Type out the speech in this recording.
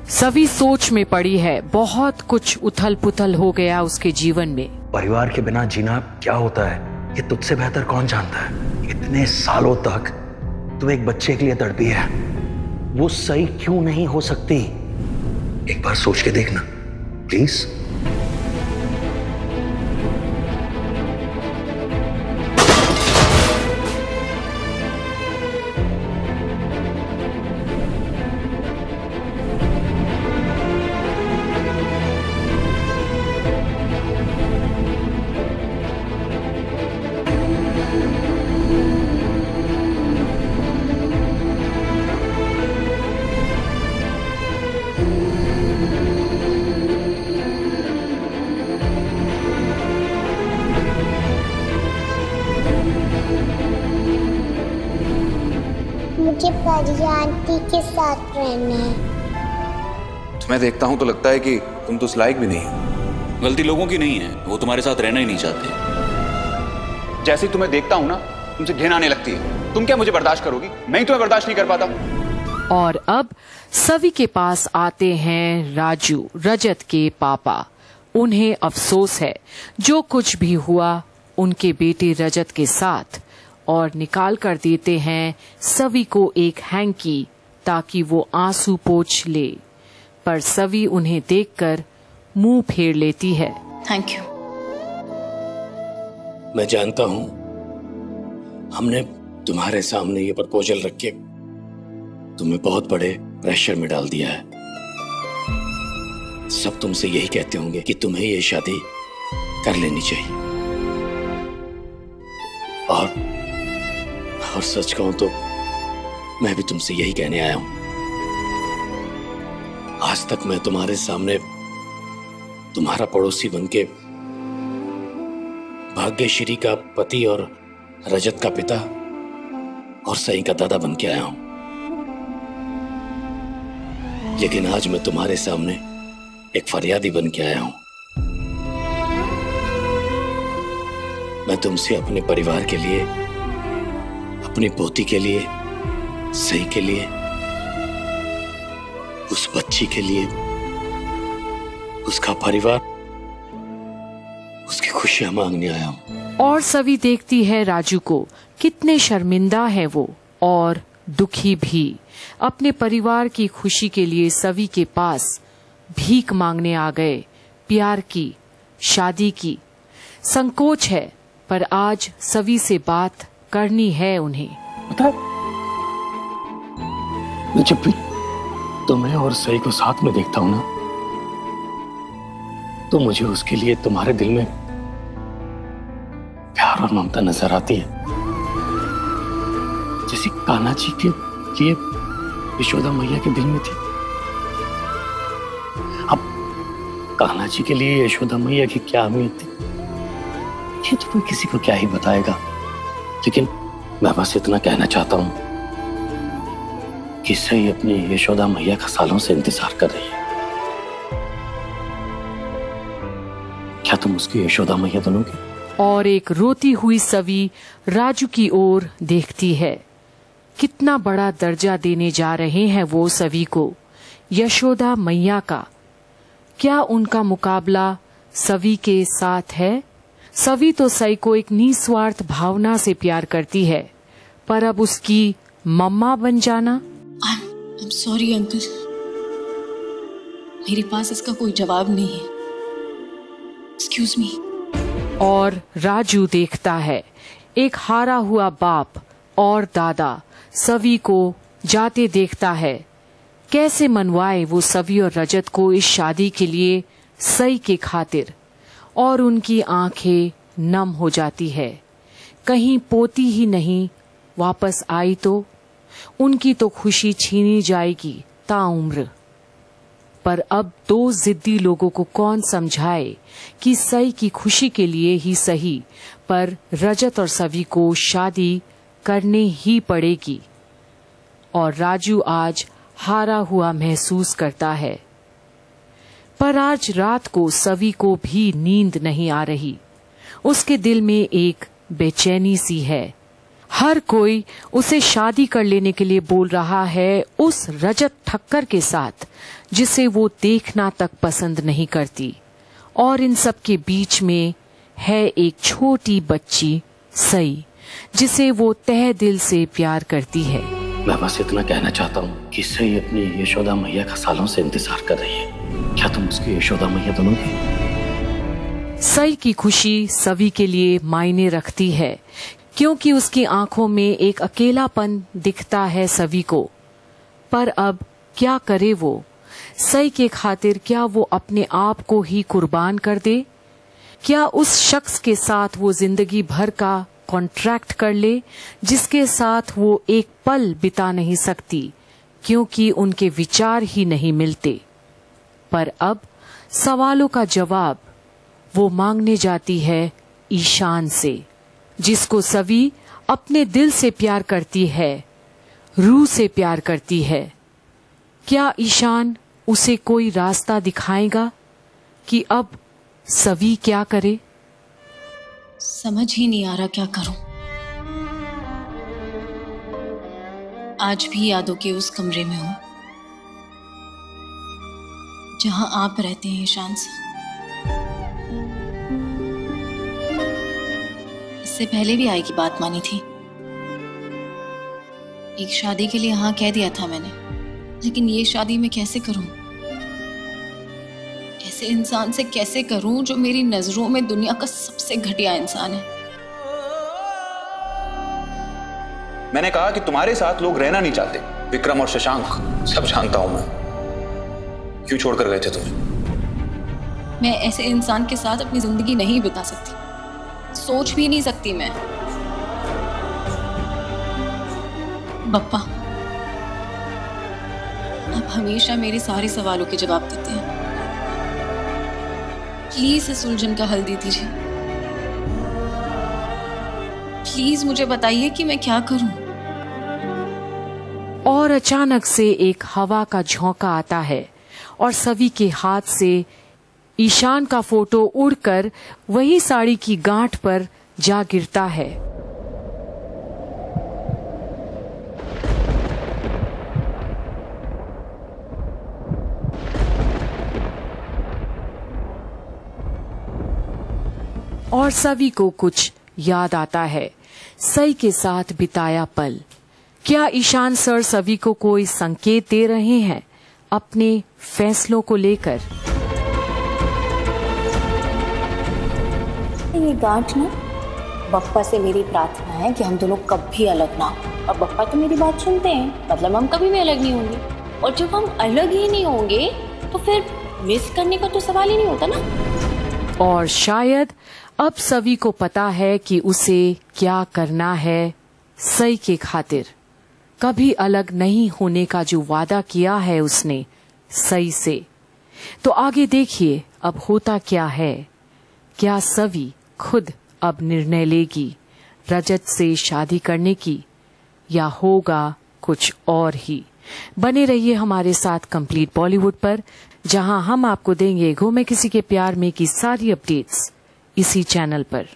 सभी सोच में पड़ी है। बहुत कुछ उथल पुथल हो गया उसके जीवन में। परिवार के बिना जीना क्या होता है ये तुझसे बेहतर कौन जानता है। इतने सालों तक तू एक बच्चे के लिए तड़पी है, वो सही क्यों नहीं हो सकती? एक बार सोच के देखना प्लीज। मुझे परिया आंटी के साथ रहना है। तुम्हें देखता हूं तो लगता है कि तुम तो उस लायक भी नहीं हो। गलती लोगों की नहीं है, वो तुम्हारे साथ रहना ही नहीं चाहते। जैसे ही तुम्हें देखता हूं ना, तुमसे घिन आने लगती है। तुम क्या मुझे बर्दाश्त करोगी? मैं ही तुम्हें बर्दाश्त नहीं कर पाता। और अब सभी के पास आते हैं राजू, रजत के पापा। उन्हें अफसोस है जो कुछ भी हुआ उनके बेटे रजत के साथ, और निकाल कर देते हैं सभी को एक हैंकी ताकि वो आंसू पोंछ ले। पर सभी उन्हें देखकर मुंह फेर लेती है। Thank you. मैं जानता हूं हमने तुम्हारे सामने ये प्रपोजल रख के तुम्हें बहुत बड़े प्रेशर में डाल दिया है। सब तुमसे यही कहते होंगे कि तुम्हें ये शादी कर लेनी चाहिए, और सच कहूं तो मैं भी तुमसे यही कहने आया हूं। आज तक मैं तुम्हारे सामने तुम्हारा पड़ोसी बनके भाग्यश्री का पति और रजत का पिता और सई का दादा बन के आया हूं, लेकिन आज मैं तुम्हारे सामने एक फरियादी बन के आया हूं। मैं तुमसे अपने परिवार के लिए, अपनी पोती के लिए, सई के लिए, उस बच्ची के लिए, उसका परिवार, उसकी खुशियां मांगने आया हूं। और सभी देखती है राजू को, कितने शर्मिंदा है वो और दुखी भी। अपने परिवार की खुशी के लिए सभी के पास भीख मांगने आ गए। प्यार की, शादी की संकोच है, पर आज सभी से बात करनी है उन्हें। पता है, मैं जब भी तुम्हें और सई को साथ में देखता हूं ना, तो मुझे उसके लिए तुम्हारे दिल में प्यार और ममता नजर आती है, जैसे कान्हा जी के लिए यशोदा मैया के दिल में थी। अब कान्हा जी के लिए यशोदा मैया की क्या अहमियत थी ये तो कोई किसी को क्या ही बताएगा, लेकिन मैं बस इतना कहना चाहता हूं कि सई अपनी यशोदा मैया का सालों से इंतजार कर रही है। क्या तुम उसकी यशोदा मैया बनोगे? और एक रोती हुई सभी राजू की ओर देखती है। कितना बड़ा दर्जा देने जा रहे हैं वो सभी को, यशोदा मैया का। क्या उनका मुकाबला सभी के साथ है? सभी तो सई को एक निस्वार्थ भावना से प्यार करती है, पर अब उसकी मम्मा बन जाना। I'm sorry अंकल, मेरे पास इसका कोई जवाब नहीं है। Excuse me। और राजू देखता है एक हारा हुआ बाप और दादा सभी को जाते देखता है। कैसे मनवाए वो सभी और रजत को इस शादी के लिए सई के खातिर, और उनकी आंखें नम हो जाती है। कहीं पोती ही नहीं वापस आई तो उनकी तो खुशी छीनी जाएगी ताउम्र। पर अब दो जिद्दी लोगों को कौन समझाए कि सई की खुशी के लिए ही सही, पर रजत और सभी को शादी करने ही पड़ेगी। और राजू आज हारा हुआ महसूस करता है। पर आज रात को सभी को भी नींद नहीं आ रही। उसके दिल में एक बेचैनी सी है। हर कोई उसे शादी कर लेने के लिए बोल रहा है उस रजत ठक्कर के साथ जिसे वो देखना तक पसंद नहीं करती। और इन सब के बीच में है एक छोटी बच्ची सई, जिसे वो तहे दिल से प्यार करती है। मैं बस इतना कहना चाहता हूँ कि सई अपनी यशोदा मैया का सालों से इंतजार कर रही है। क्या तुम उसकी यशोदा मैया बनोगी? सई की खुशी सवी के लिए मायने रखती है, क्योंकि उसकी आंखों में एक अकेलापन दिखता है सवी को। पर अब क्या करे वो? सई के खातिर क्या वो अपने आप को ही कुर्बान कर दे? क्या उस शख्स के साथ वो जिंदगी भर का कॉन्ट्रैक्ट कर ले, जिसके साथ वो एक पल बिता नहीं सकती क्योंकि उनके विचार ही नहीं मिलते? पर अब सवालों का जवाब वो मांगने जाती है ईशान से, जिसको सवी अपने दिल से प्यार करती है, रूह से प्यार करती है। क्या ईशान उसे कोई रास्ता दिखाएगा कि अब सवी क्या करे? समझ ही नहीं आ रहा क्या करूं। आज भी यादों के उस कमरे में हूं जहां आप रहते हैं ईशान से। इससे पहले भी आई की बात मानी थी। एक शादी के लिए हाँ कह दिया था मैंने, लेकिन ये शादी मैं कैसे करूं? ऐसे इंसान से कैसे करूं जो मेरी नजरों में दुनिया का सबसे घटिया इंसान है। मैंने कहा कि तुम्हारे साथ लोग रहना नहीं चाहते। विक्रम और शशांक, सब जानता हूं मैं। क्यों छोड़कर गए थे तुम्हें? मैं ऐसे इंसान के साथ अपनी जिंदगी नहीं बिता सकती, सोच भी नहीं सकती मैं। बप्पा आप हमेशा मेरे सारे सवालों के जवाब देते हैं। प्लीज इस उलझन का हल दे दीजिए। प्लीज मुझे बताइए कि मैं क्या करूं। और अचानक से एक हवा का झोंका आता है और सवी के हाथ से ईशान का फोटो उड़कर वही साड़ी की गांठ पर जा गिरता है। और सवी को कुछ याद आता है, सई के साथ बिताया पल। क्या ईशान सर सवी को कोई संकेत दे रहे हैं अपने फैसलों को लेकर? ये गांठ ना, बप्पा से मेरी प्रार्थना है कि हम दोनों कभी अलग ना हो। और बप्पा तो मेरी बात सुनते हैं, मतलब हम कभी भी अलग नहीं होंगे। और जब हम अलग ही नहीं होंगे तो फिर मिस करने का तो सवाल ही नहीं होता ना। और शायद अब सवी को पता है कि उसे क्या करना है सई के खातिर। कभी अलग नहीं होने का जो वादा किया है उसने सई से। तो आगे देखिए अब होता क्या है। क्या सवी खुद अब निर्णय लेगी रजत से शादी करने की, या होगा कुछ और ही? बने रहिए हमारे साथ कंप्लीट बॉलीवुड पर, जहां हम आपको देंगे घूमे किसी के प्यार में की सारी अपडेट्स इसी चैनल पर।